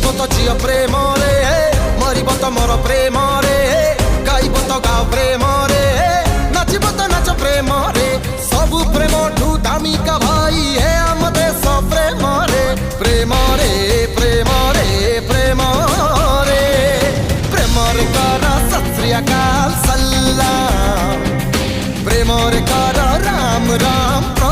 जीव तो जिय प्रेम रे मरिब तो मोर प्रेम रे गाइब तो गाओ प्रेम रे नाचिब तो नाच प्रेम रे सबु प्रेम ठू दामिका भाई है आम देश प्रेम रे प्रेम रे प्रेम रे प्रेम रे प्रेम रे कर सत श्री अकाल सलाम प्रेम रे कर राम राम।